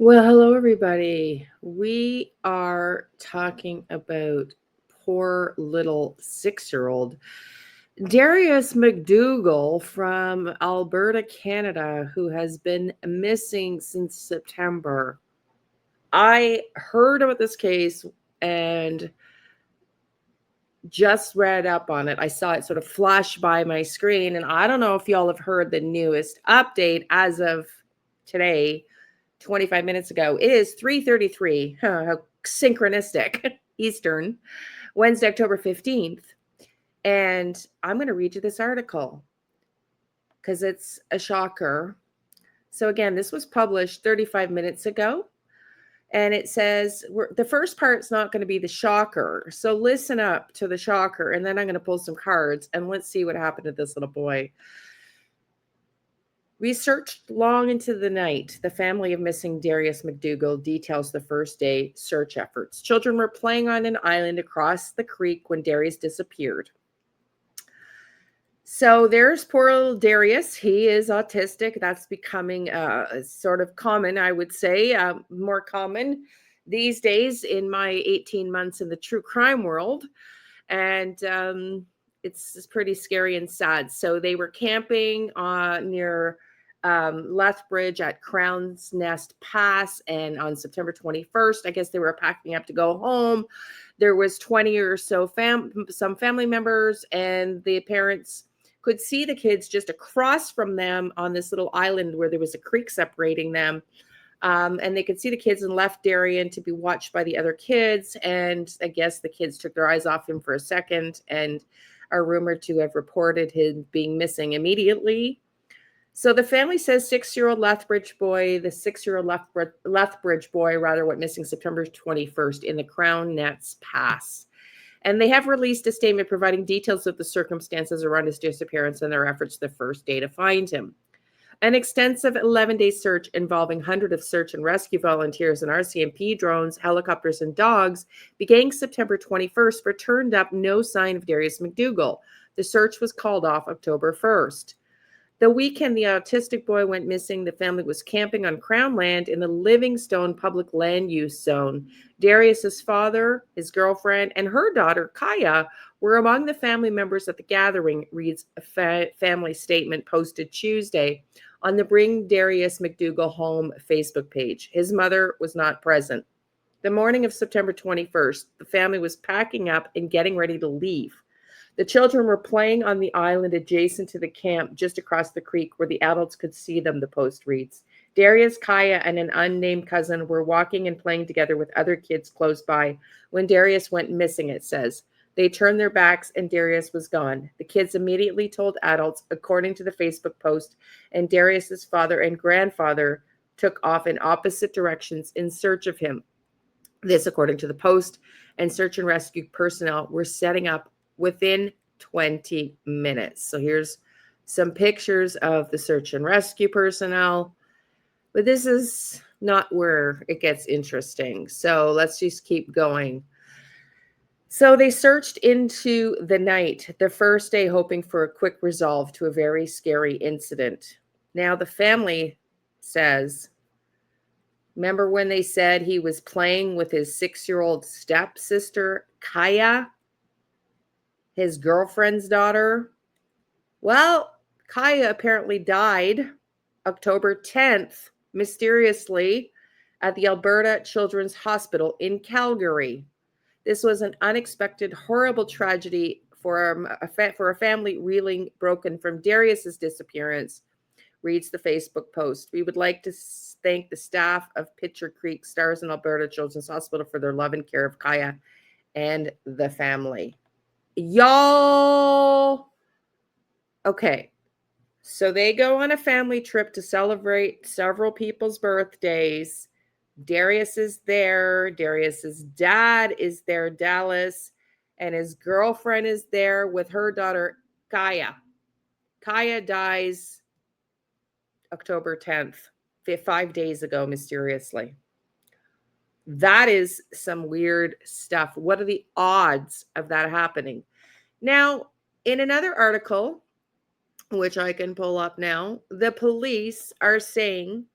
Well, hello, everybody. We are talking about poor little 6-year-old Darius MacDougall from Alberta, Canada, who has been missing since September. I heard about this case and just read up on it. I saw it sort of flash by my screen, and I don't know if y'all have heard the newest update as of today. 25 minutes ago. It is 3:33, how synchronistic, Eastern, Wednesday, October 15th. And I'm going to read you this article because it's a shocker. So, again, this was published 35 minutes ago. And it says the first part's not going to be the shocker. So, listen up to the shocker. And then I'm going to pull some cards and let's see what happened to this little boy. We searched long into the night. The family of missing Darius MacDougall details the first day search efforts. Children were playing on an island across the creek when Darius disappeared. So there's poor little Darius. He is autistic. That's becoming sort of common, I would say, more common these days in my 18 months in the true crime world. And it's pretty scary and sad. So they were camping near Lethbridge at Crown's Nest Pass, and on September 21st, I guess they were packing up to go home. There was 20 or so some family members, and the parents could see the kids just across from them on this little island where there was a creek separating them. And they could see the kids and left Darian to be watched by the other kids. And I guess the kids took their eyes off him for a second and are rumored to have reported him being missing immediately. So the family says 6-year-old Lethbridge boy, the 6-year-old Lethbridge boy, rather, went missing September 21st in the Crown Nets Pass. And they have released a statement providing details of the circumstances around his disappearance and their efforts the first day to find him. An extensive 11-day search involving hundreds of search and rescue volunteers and RCMP drones, helicopters, and dogs beginning September 21st, but turned up no sign of Darius MacDougall. The search was called off October 1st. The weekend the autistic boy went missing, the family was camping on Crown land in the Livingstone Public Land Use Zone. Darius's father, his girlfriend, and her daughter, Kaya, were among the family members at the gathering, reads a family statement posted Tuesday on the Bring Darius MacDougall Home Facebook page. His mother was not present. The morning of September 21st, the family was packing up and getting ready to leave. The children were playing on the island adjacent to the camp just across the creek where the adults could see them, the post reads. Darius, Kaya, and an unnamed cousin were walking and playing together with other kids close by when Darius went missing, it says. They turned their backs and Darius was gone. The kids immediately told adults, according to the Facebook post, and Darius's father and grandfather took off in opposite directions in search of him. This, according to the post, and search and rescue personnel were setting up within 20 minutes. So here's some pictures of the search and rescue personnel. But this is not where it gets interesting. So let's just keep going. So they searched into the night, the first day, hoping for a quick resolve to a very scary incident. Now, the family says, remember when they said he was playing with his 6-year-old stepsister, Kaya, his girlfriend's daughter? Well, Kaya apparently died October 10th, mysteriously, at the Alberta Children's Hospital in Calgary. This was an unexpected, horrible tragedy for a family reeling broken from Darius's disappearance, reads the Facebook post. We would like to thank the staff of Pitcher Creek Stars and Alberta Children's Hospital for their love and care of Kaya and the family. Y'all. Okay. So they go on a family trip to celebrate several people's birthdays. Darius is there. Darius's dad is there, Dallas, and his girlfriend is there with her daughter, Kaya. Kaya dies October 10th, 5 days ago, mysteriously. That is some weird stuff. What are the odds of that happening? Now, in another article, which I can pull up now, the police are saying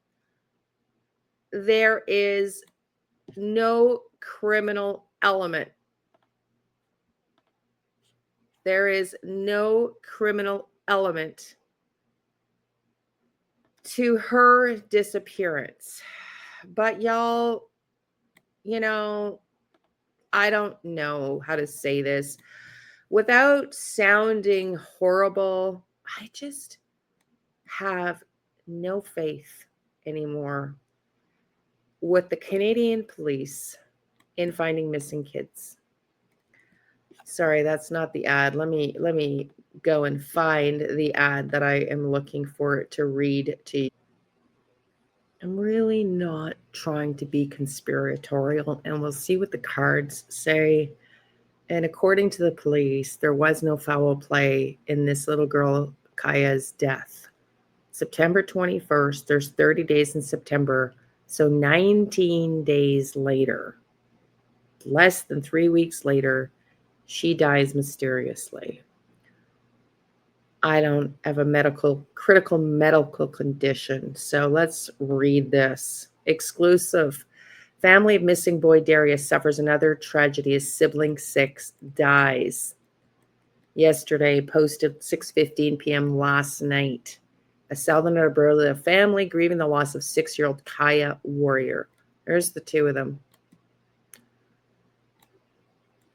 there is no criminal element. There is no criminal element to her disappearance. But y'all, I don't know how to say this without sounding horrible. I just have no faith anymore with the Canadian police in finding missing kids. Sorry, that's not the ad. Let me go and find the ad that I am looking for to read to you. I'm really not trying to be conspiratorial, and we'll see what the cards say. And according to the police, there was no foul play in this little girl, Kaya's death. September 21st, there's 30 days in September. So 19 days later, less than 3 weeks later, she dies mysteriously. I don't have a critical medical condition. So let's read this. Exclusive. Family of missing boy Darius suffers another tragedy as sibling 6 dies. Yesterday, posted 6:15 p.m. last night. A Southern Alberta family grieving the loss of 6-year-old Kaya Warrior. There's the two of them.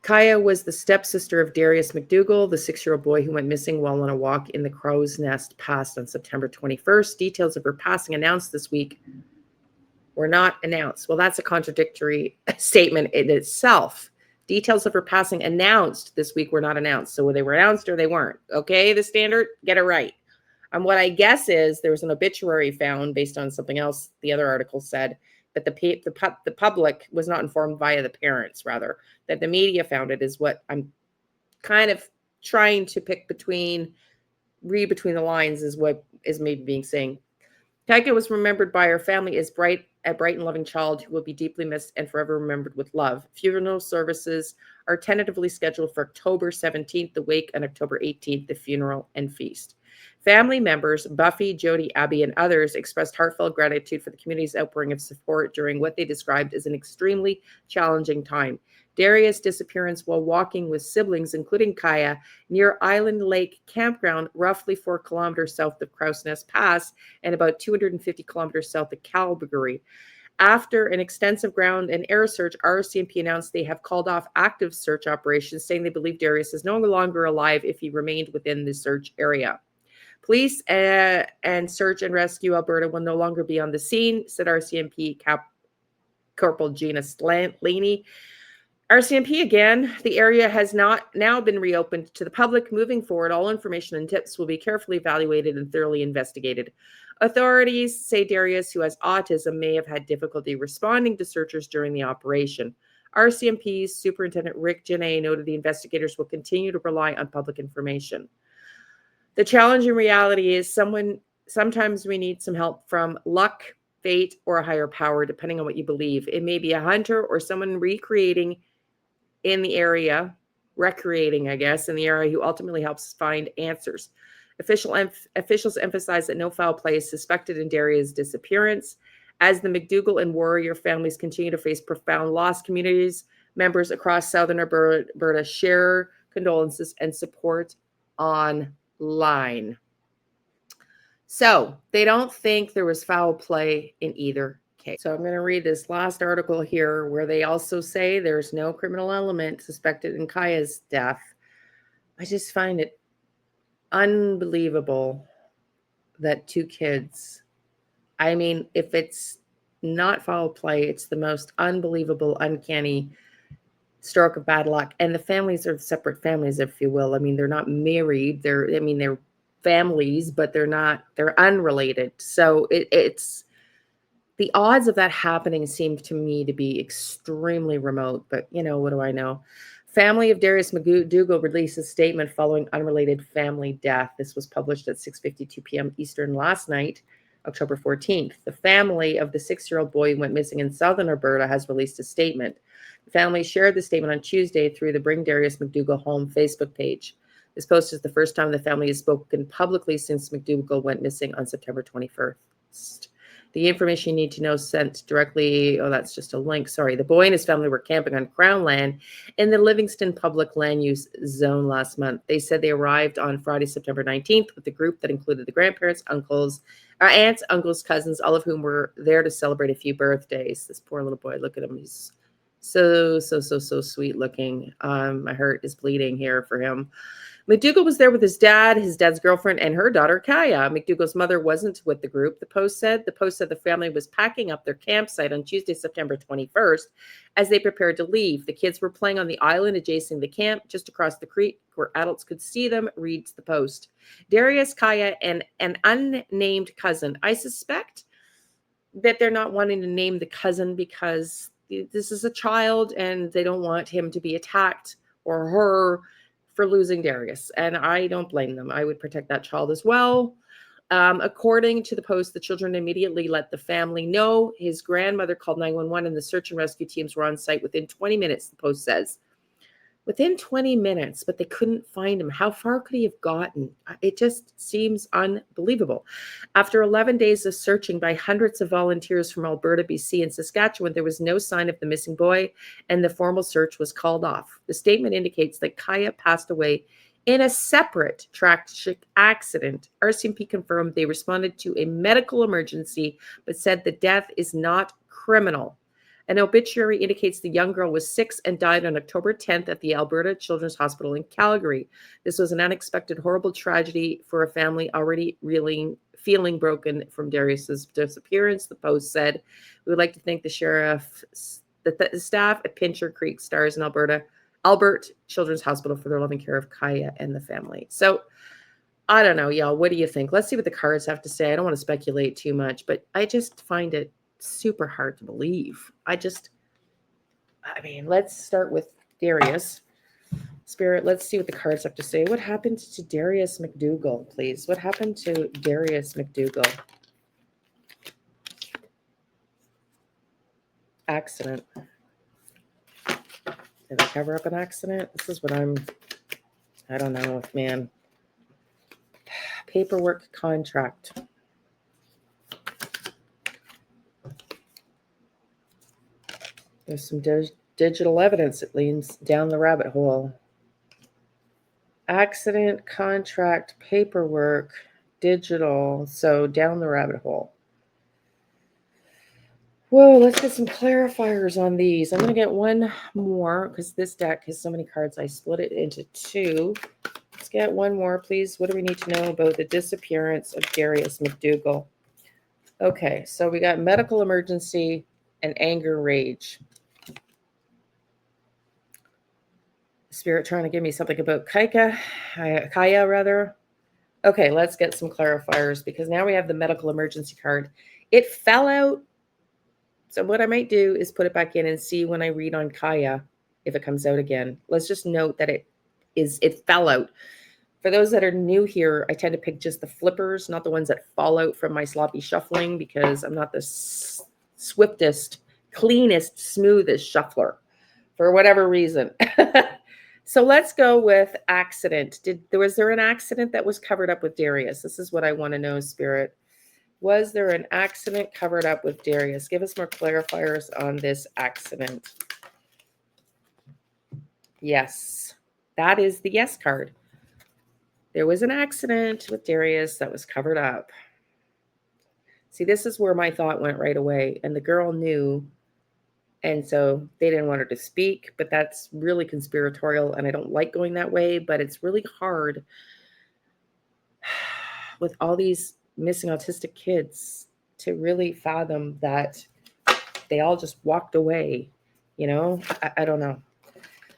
Kaya was the stepsister of Darius MacDougall, the 6-year-old boy who went missing while on a walk in the Crow's Nest, passed on September 21st. Details of her passing announced this week were not announced. Well, that's a contradictory statement in itself. Details of her passing announced this week were not announced. So they were announced or they weren't. Okay, the Standard, get it right. And what I guess is there was an obituary found based on something else the other article said, but the public was not informed via the parents, rather, that the media found it, is what I'm kind of trying to read between the lines, is what is maybe being saying. Kaya was remembered by her family as a bright and loving child who will be deeply missed and forever remembered with love. Funeral services are tentatively scheduled for October 17th, the wake, and October 18th, the funeral and feast. Family members, Buffy, Jody, Abby, and others expressed heartfelt gratitude for the community's outpouring of support during what they described as an extremely challenging time. Darius' disappearance while walking with siblings, including Kaya, near Island Lake Campground, roughly 4 kilometers south of Crow's Nest Pass and about 250 kilometers south of Calgary. After an extensive ground and air search, RCMP announced they have called off active search operations, saying they believe Darius is no longer alive if he remained within the search area. Police and Search and Rescue Alberta will no longer be on the scene, said RCMP Corporal Gina Liane. RCMP again, the area has not now been reopened to the public. Moving forward, all information and tips will be carefully evaluated and thoroughly investigated. Authorities say Darius, who has autism, may have had difficulty responding to searchers during the operation. RCMP's Superintendent Rick Janae noted the investigators will continue to rely on public information. The challenging reality is sometimes we need some help from luck, fate, or a higher power, depending on what you believe. It may be a hunter or someone recreating in the area, recreating, I guess, in the area, who ultimately helps find answers. Officials emphasize that no foul play is suspected in Darius' disappearance. As the MacDougall and Warrior families continue to face profound loss, communities members across Southern Alberta share condolences and support online. So they don't think there was foul play in either case. So I'm going to read this last article here where they also say there's no criminal element suspected in Kaya's death. I just find it unbelievable that 2 kids, I mean, if it's not foul play, it's the most unbelievable, uncanny stroke of bad luck. And the families are separate families, if you will. I mean, they're not married. They're families, but they're unrelated. So it's the odds of that happening seem to me to be extremely remote, but what do I know? Family of Darius MacDougall released a statement following unrelated family death. This was published at 6:52 p.m. Eastern last night, October 14th. The family of the 6-year-old boy who went missing in Southern Alberta has released a statement. The family shared the statement on Tuesday through the Bring Darius MacDougall Home Facebook page. This post is the first time the family has spoken publicly since MacDougall went missing on September 21st. The information you need to know sent directly. Oh, that's just a link. Sorry. The boy and his family were camping on Crown land in the Livingston Public Land Use Zone last month. They said they arrived on Friday, September 19th with a group that included the grandparents, aunts, uncles, cousins, all of whom were there to celebrate a few birthdays. This poor little boy, look at him. He's so sweet looking. My heart is bleeding here for him. MacDougall was there with his dad's girlfriend, and her daughter, Kaya. MacDougall's mother wasn't with the group, the post said. The post said the family was packing up their campsite on Tuesday, September 21st, as they prepared to leave. The kids were playing on the island adjacent the camp, just across the creek, where adults could see them, reads the post. Darius, Kaya, and an unnamed cousin. I suspect that they're not wanting to name the cousin because this is a child and they don't want him to be attacked or her for losing Darius. And I don't blame them. I would protect that child as well. According to the post, the children immediately let the family know. His grandmother called 911 and the search and rescue teams were on site within 20 minutes, the post says. Within 20 minutes, but they couldn't find him. How far could he have gotten? It just seems unbelievable. After 11 days of searching by hundreds of volunteers from Alberta, BC, and Saskatchewan, there was no sign of the missing boy, and the formal search was called off. The statement indicates that Kaya passed away in a separate tragic accident. RCMP confirmed they responded to a medical emergency, but said the death is not criminal. An obituary indicates the young girl was 6 and died on October 10th at the Alberta Children's Hospital in Calgary. This was an unexpected, horrible tragedy for a family already feeling broken from Darius's disappearance, the post said. We would like to thank the sheriff, the staff at Pincher Creek Stars in Albert Children's Hospital for their loving care of Kaya and the family. So, I don't know, y'all. What do you think? Let's see what the cards have to say. I don't want to speculate too much, but I just find it super hard to believe. Let's start with Darius. Spirit, let's see what the cards have to say. What happened to Darius MacDougall, please? What happened to Darius MacDougall? Accident. Did I cover up an accident? This is what I don't know, man. Paperwork, contract. There's some digital evidence that leads down the rabbit hole. Accident, contract, paperwork, digital. So down the rabbit hole. Whoa, let's get some clarifiers on these. I'm going to get one more because this deck has so many cards. I split it into two. Let's get one more, please. What do we need to know about the disappearance of Darius MacDougall? Okay, so we got medical emergency and anger, rage. Spirit trying to give me something about Kaya. Okay, let's get some clarifiers because now we have the medical emergency card. It fell out. So what I might do is put it back in and see when I read on Kaya if it comes out again. Let's just note that it fell out. For those that are new here, I tend to pick just the flippers, not the ones that fall out from my sloppy shuffling because I'm not the swiftest, cleanest, smoothest shuffler for whatever reason. So let's go with accident. Was there an accident that was covered up with Darius? This is what I want to know, Spirit. Was there an accident covered up with Darius? Give us more clarifiers on this accident. Yes, that is the yes card. There was an accident with Darius that was covered up. See, this is where my thought went right away. And the girl knew. And so they didn't want her to speak, but that's really conspiratorial. And I don't like going that way, but it's really hard with all these missing autistic kids to really fathom that they all just walked away. You know, I don't know.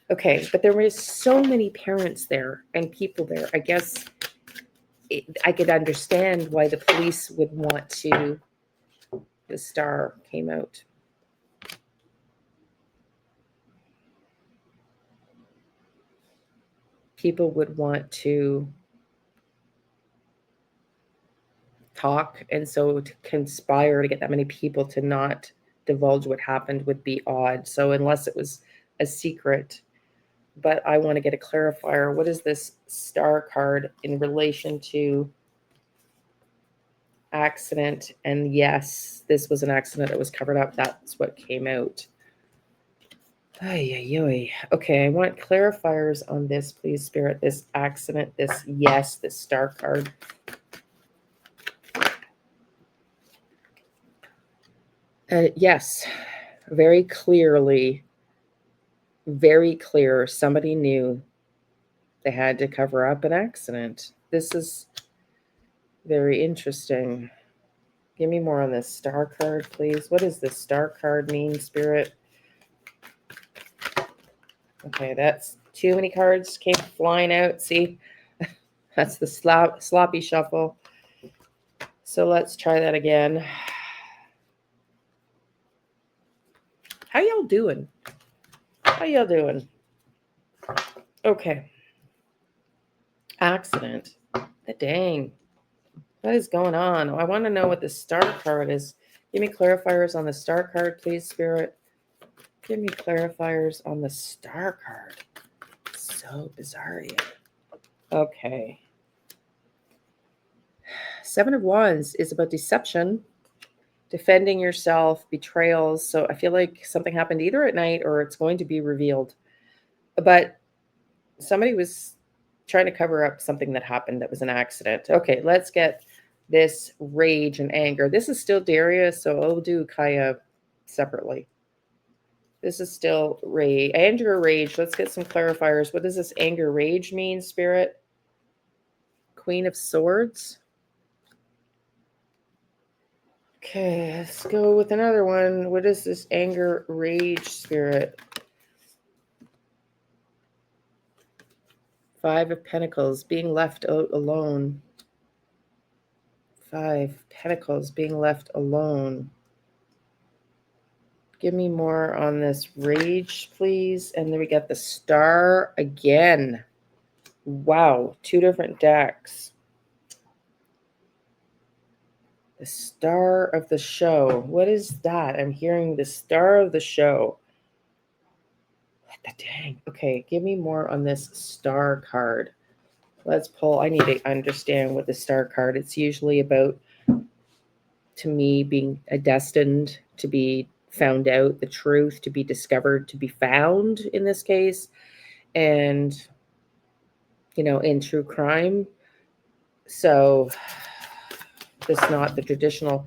Okay, but there were so many parents there and people there. I guess I could understand why the police would want to. The star came out. People would want to talk, and so to conspire to get that many people to not divulge what happened would be odd. So unless it was a secret, but I want to get a clarifier. What is this star card in relation to accident. And yes, this was an accident. It was covered up. That's what came out. Ay. Okay, I want clarifiers on this, please, Spirit. This accident, this yes, this star card. Yes, very clearly, very clear. Somebody knew they had to cover up an accident. This is very interesting. Give me more on this star card, please. What does this star card mean, Spirit? Okay, that's too many cards came flying out. See, that's the sloppy shuffle. So let's try that again. How y'all doing? How y'all doing? Okay. Accident. Dang. What is going on? I want to know what the star card is. Give me clarifiers on the star card, please, Spirit. Give me clarifiers on the star card. So bizarre. Okay. Seven of Wands is about deception, defending yourself, betrayals. So I feel like something happened either at night or it's going to be revealed. But somebody was trying to cover up something that happened that was an accident. Okay, let's get this rage and anger. This is still Darius, so I'll do Kaya separately. This is still anger, rage. Let's get some clarifiers. What does this anger, rage mean, Spirit? Queen of Swords. Okay, let's go with another one. What is this anger, rage, Spirit? Five of Pentacles, being left out alone. Five Pentacles, being left alone. Give me more on this rage, please. And then we got the Star again. Wow, two different decks. The Star of the Show. What is that? I'm hearing the Star of the Show. What the dang? Okay, give me more on this Star card. Let's pull. I need to understand what the Star card. It's usually about, to me, being destined to be found out, the truth to be discovered, to be found in this case. And, in true crime. So this is not the traditional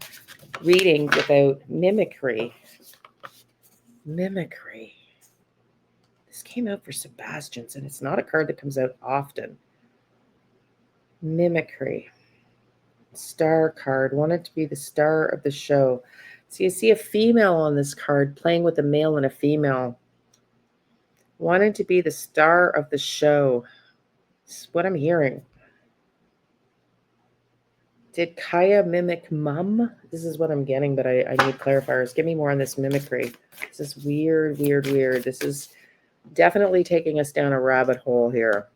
reading without mimicry. Mimicry. This came out for Sebastian's, and it's not a card that comes out often. Mimicry. Star card. Wanted to be the star of the show. So you see a female on this card playing with a male and a female. Wanted to be the star of the show. That's what I'm hearing. Did Kaya mimic Mum? This is what I'm getting, but I need clarifiers. Give me more on this mimicry. This is weird. This is definitely taking us down a rabbit hole here.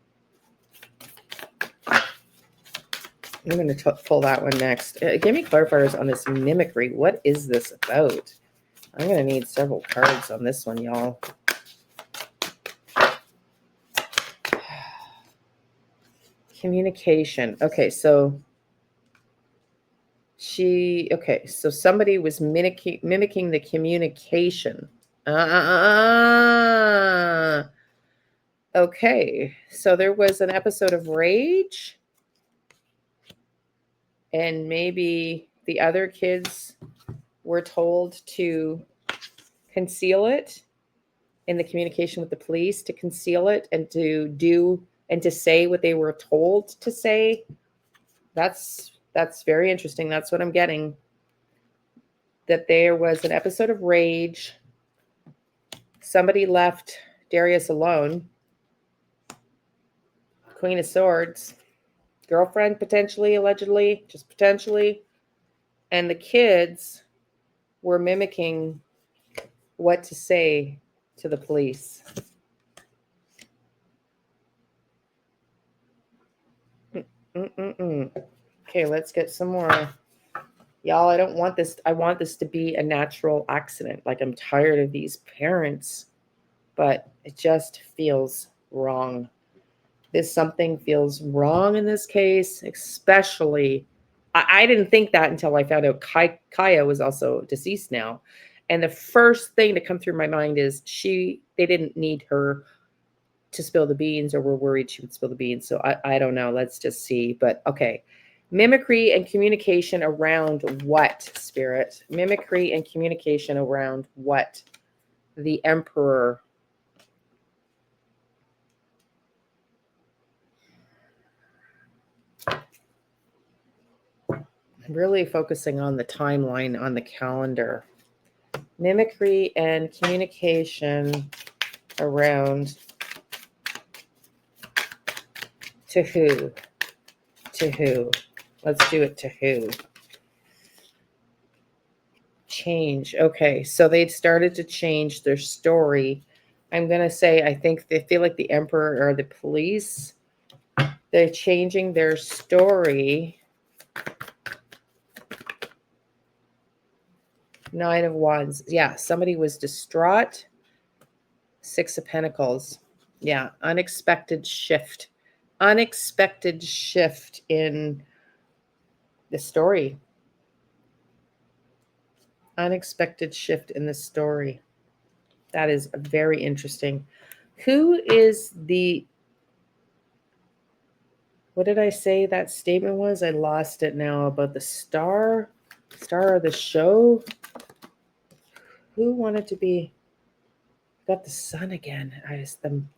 I'm going to pull that one next. Give me clarifiers on this mimicry. What is this about? I'm going to need several cards on this one, y'all. Communication. Okay, so somebody was mimicking the communication. Okay, so there was an episode of rage, and maybe the other kids were told to conceal it in the communication with the police, to conceal it and to do and to say what they were told to say. That's very interesting. That's what I'm getting. That there was an episode of rage. Somebody left Darius alone. Queen of Swords. Girlfriend, potentially, allegedly, just potentially. And the kids were mimicking what to say to the police. Okay, let's get some more. Y'all, I don't want this. I want this to be a natural accident. Like, I'm tired of these parents, but it just feels wrong. Something feels wrong in this case, especially I didn't think that until I found out Kaya was also deceased now. And the first thing to come through my mind is they didn't need her to spill the beans, or were worried she would spill the beans. So I don't know. Let's just see. But okay. Mimicry and communication around what, Spirit? Mimicry and communication around what? The Emperor. I'm really focusing on the timeline on the calendar. Mimicry and communication around to who? To who? Let's do it to who? Change. Okay, so they'd started to change their story. I'm going to say, I think they feel like the Emperor or the police. They're changing their story. 9 of Wands. Yeah, somebody was distraught. 6 of Pentacles. Yeah, unexpected shift. Unexpected shift in the story. Unexpected shift in the story. That is very interesting. Who is the... What did I say that statement was? I lost it now. About the star of the show. Who wanted to be... Got the sun again.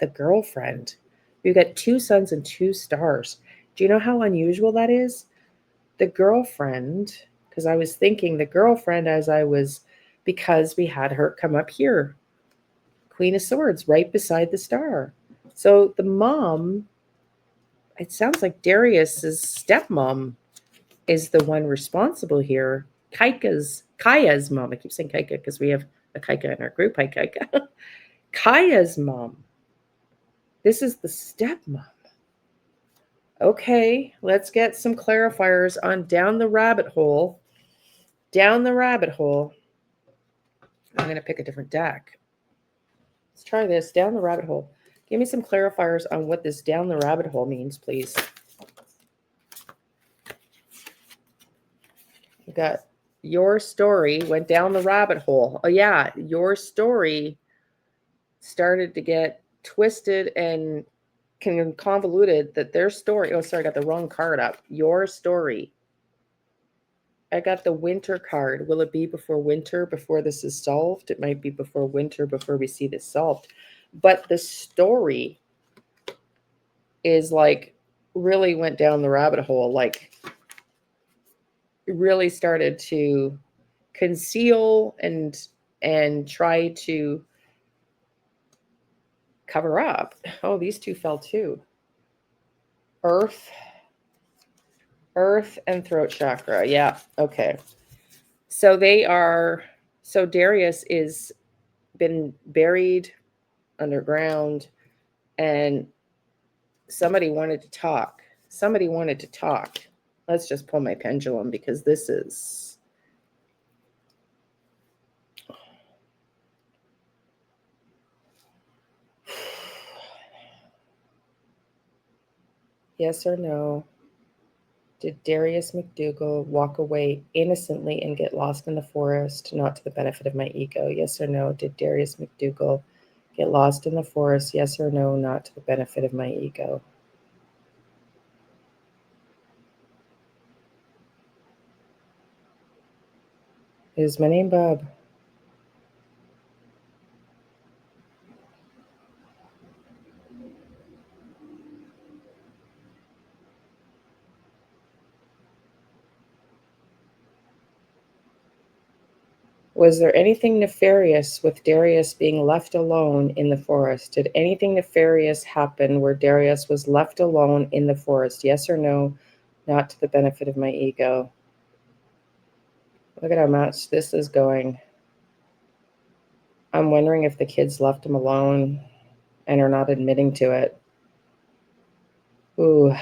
The girlfriend. We've got 2 suns and 2 stars. Do you know how unusual that is? The girlfriend, because I was thinking the girlfriend because we had her come up here. Queen of Swords right beside the star. So the mom, it sounds like Darius's stepmom is the one responsible here. Kaya's mom. I keep saying Kaika because we have a Kaika in our group. Hi, Kaika. Kaya's mom. This is the stepmom. Okay, let's get some clarifiers on down the rabbit hole. Down the rabbit hole. I'm going to pick a different deck. Let's try this. Down the rabbit hole. Give me some clarifiers on what this down the rabbit hole means, please. You got your story went down the rabbit hole. Oh, yeah. Your story started to get twisted and convoluted, that their story... Oh, sorry, I got the wrong card up. Your story. I got the winter card. Will it be before winter, before this is solved? It might be before winter, before we see this solved. But the story is like really went down the rabbit hole, like really started to conceal and try to cover up. Oh, these 2 fell too. Earth and throat chakra. Yeah. Okay. So Darius is been buried underground, and somebody wanted to talk. Let's just pull my pendulum, because this is... Yes or no? Did Darius MacDougall walk away innocently and get lost in the forest, not to the benefit of my ego? Yes or no? Did Darius MacDougall get lost in the forest? Yes or no, not to the benefit of my ego? Is my name Bob? Was there anything nefarious with Darius being left alone in the forest? Did anything nefarious happen where Darius was left alone in the forest? Yes or no, not to the benefit of my ego? Look at how much this is going. I'm wondering if the kids left him alone and are not admitting to it. Ooh.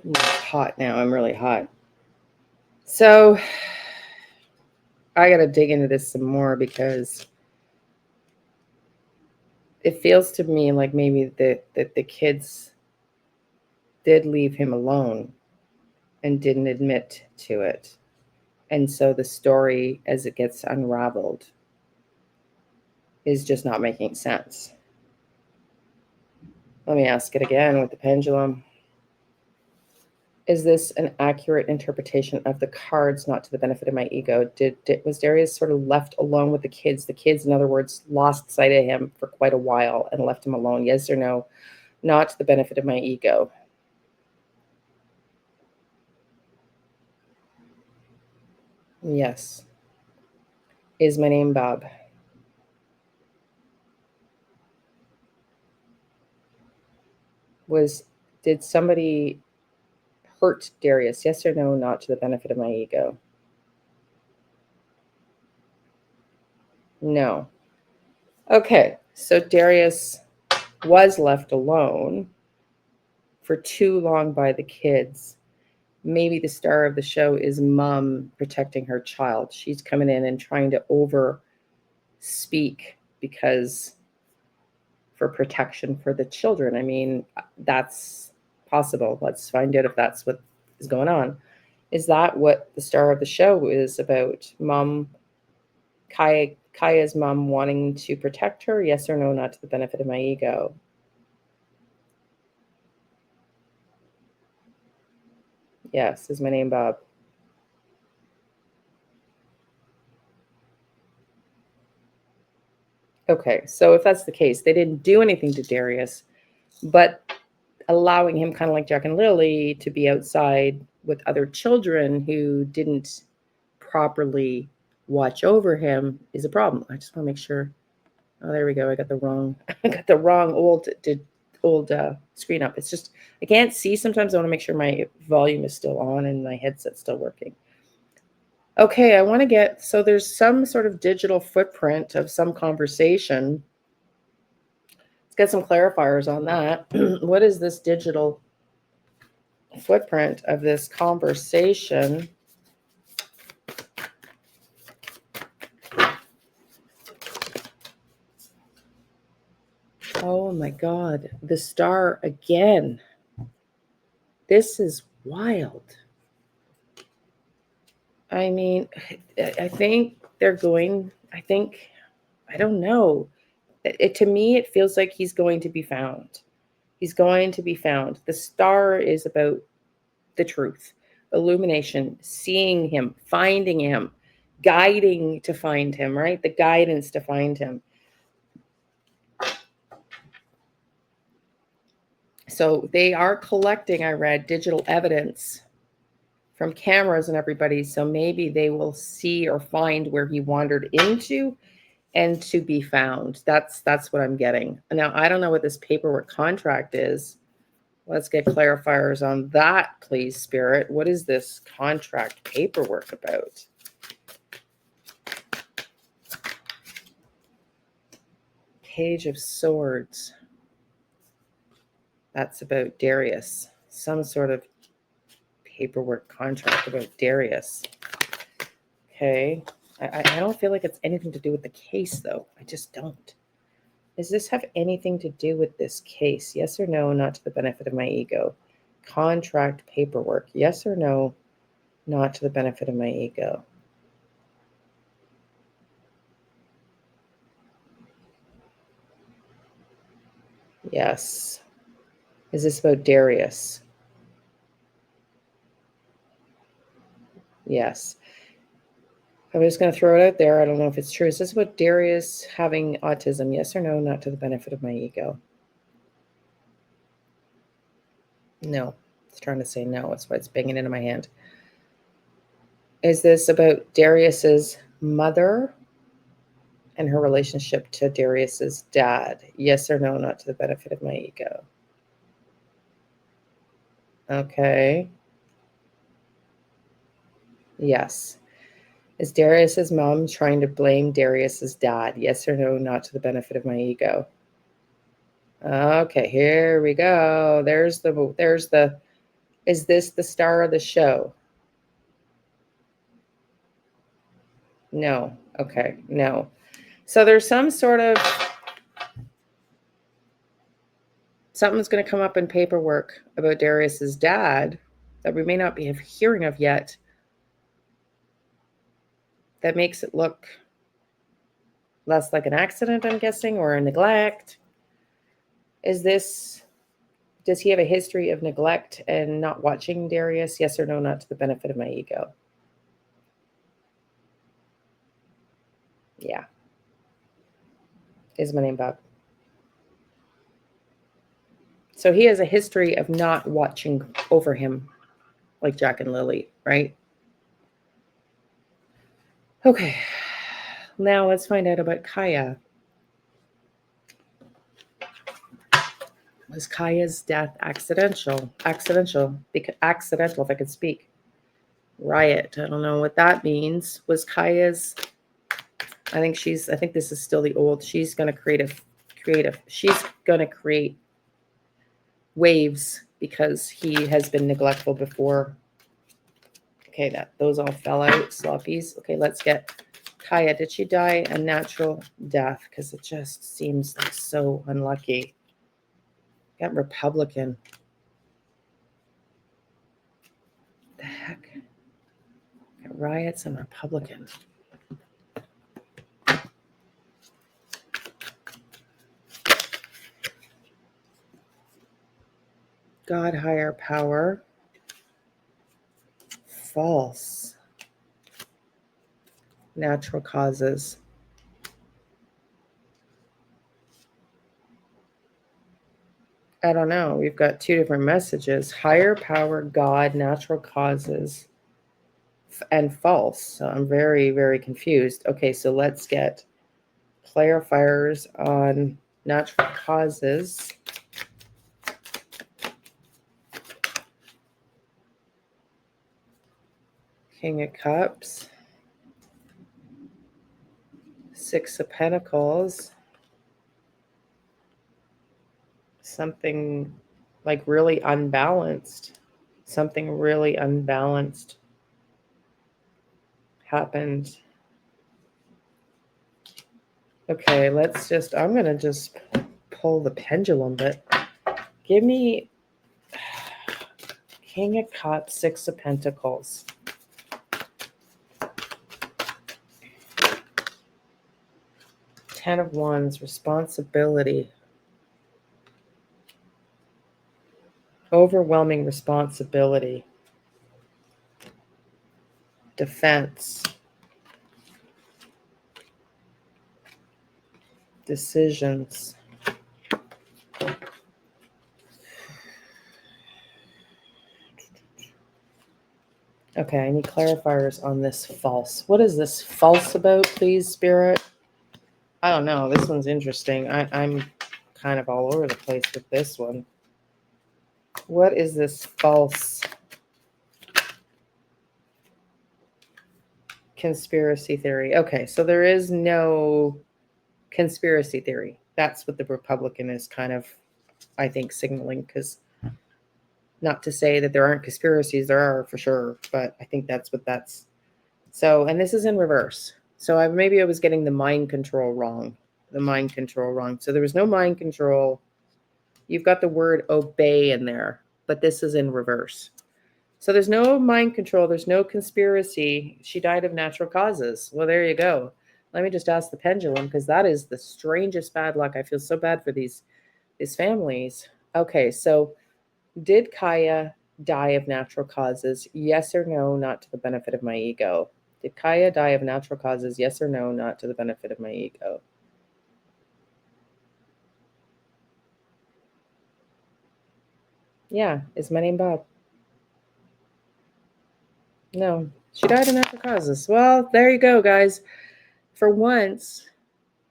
I'm hot now. I'm really hot. So I got to dig into this some more, because it feels to me like maybe the kids did leave him alone and didn't admit to it. And so the story, as it gets unraveled, is just not making sense. Let me ask it again with the pendulum. Is this an accurate interpretation of the cards, not to the benefit of my ego? Was Darius sort of left alone with the kids? The kids, in other words, lost sight of him for quite a while and left him alone. Yes or no? Not to the benefit of my ego. Yes. Is my name Bob? Did somebody hurt Darius? Yes or no? Not to the benefit of my ego. No. Okay, so Darius was left alone for too long by the kids. Maybe the star of the show is mom protecting her child. She's coming in and trying to over speak because for protection for the children. I mean, that's possible. Let's find out if that's what is going on. Is that what the star of the show is about? Mom, Kaya's mom wanting to protect her? Yes or no? Not to the benefit of my ego. Yes. Is my name Bob? Okay, so if that's the case, they didn't do anything to Darius, but allowing him, kind of like Jack and Lily, to be outside with other children who didn't properly watch over him is a problem. I just want to make sure. Oh, there we go. I got the wrong old screen up. It's just I can't see sometimes. I want to make sure my volume is still on and my headset's still working. Okay, I want to get, so there's some sort of digital footprint of some conversation. Let's get some clarifiers on that. What is this digital footprint of this conversation? Oh my God, the star again. This is wild. I mean, I think they're going, I don't know. To me, it feels like he's going to be found. He's going to be found. The star is about the truth, illumination, seeing him, finding him, guiding to find him, right? The guidance to find him. So they are collecting, I read, digital evidence from cameras and everybody. So maybe they will see or find where he wandered into and to be found. That's what I'm getting. Now, I don't know what this paperwork contract is. Let's get clarifiers on that, please, Spirit. What is this contract paperwork about? Page of Swords. That's about Darius. Some sort of paperwork contract about Darius. Okay. I don't feel like it's anything to do with the case, though. I just don't. Does this have anything to do with this case? Yes or no, not to the benefit of my ego. Contract paperwork. Yes or no, not to the benefit of my ego. Yes. Is this about Darius? Yes. I'm just going to throw it out there. I don't know if it's true. Is this about Darius having autism? Yes or no, not to the benefit of my ego? No. It's trying to say no. That's why it's banging into my hand. Is this about Darius's mother and her relationship to Darius's dad? Yes or no, not to the benefit of my ego? Okay. Yes. Is Darius's mom trying to blame Darius's dad? Yes or no, not to the benefit of my ego? Okay, here we go. Is this the star of the show? No. Okay, no. So there's some sort of Something's going to come up in paperwork about Darius's dad that we may not be hearing of yet, that makes it look less like an accident, I'm guessing, or a neglect. Does he have a history of neglect and not watching Darius? Yes or no, not to the benefit of my ego. Yeah. Is my name Bob? So he has a history of not watching over him like Jack and Lily, right? Okay. Now let's find out about Kaya. Was Kaya's death accidental? Accidental, if I could speak. Riot. I don't know what that means. Was Kaya's? I think this is still the old. She's going to she's going to create waves because he has been neglectful before. Okay, those all fell out. Sloppies. Okay, let's get Kaya. Did she die a natural death? Because it just seems like so unlucky. Got Republican. The heck? Got riots and Republican. God, higher power. False. Natural causes. I don't know. We've got two different messages. Higher power, God, natural causes, and false. So I'm very, very confused. Okay, so let's get clarifiers on natural causes. King of Cups. Six of Pentacles. Something like really unbalanced. Something really unbalanced happened. Okay, I'm going to just pull the pendulum, but give me King of Cups, Six of Pentacles. Ten of Wands, responsibility. Overwhelming responsibility. Defense. Decisions. Okay, I need clarifiers on this false. What is this false about, please, Spirit? I don't know. This one's interesting. I'm kind of all over the place with this one. What is this false? Conspiracy theory. Okay, so there is no conspiracy theory. That's what the Republican is kind of, I think, signaling, because not to say that there aren't conspiracies, there are for sure, but I think that's what that's. So, and this is in reverse. So maybe I was getting the mind control wrong. So there was no mind control. You've got the word obey in there, but this is in reverse. So there's no mind control. There's no conspiracy. She died of natural causes. Well, there you go. Let me just ask the pendulum, because that is the strangest bad luck. I feel so bad for these families. Okay, so did Kaya die of natural causes? Yes or no, not to the benefit of my ego. Did Kaya die of natural causes? Yes or no, not to the benefit of my ego. Yeah, is my name Bob? No, she died of natural causes. Well, there you go, guys. For once,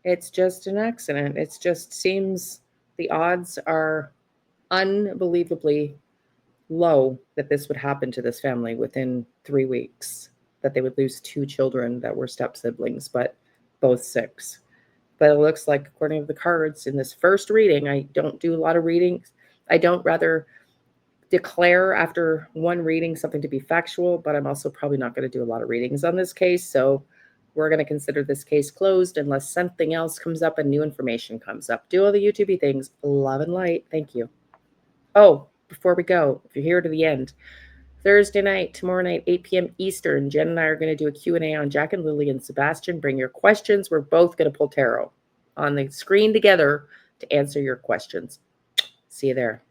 it's just an accident. It just seems the odds are unbelievably low that this would happen to this family within 3 weeks, that they would lose 2 children that were step siblings, but both 6. But it looks like, according to the cards in this first reading, I don't do a lot of readings. I don't rather declare after one reading something to be factual, but I'm also probably not going to do a lot of readings on this case. So we're going to consider this case closed unless something else comes up and new information comes up. Do all the YouTubey things. Love and light. Thank you. Oh, before we go, if you're here to the end, Thursday night, tomorrow night, 8 p.m. Eastern, Jen and I are going to do a Q&A on Jack and Lily and Sebastian. Bring your questions. We're both going to pull tarot on the screen together to answer your questions. See you there.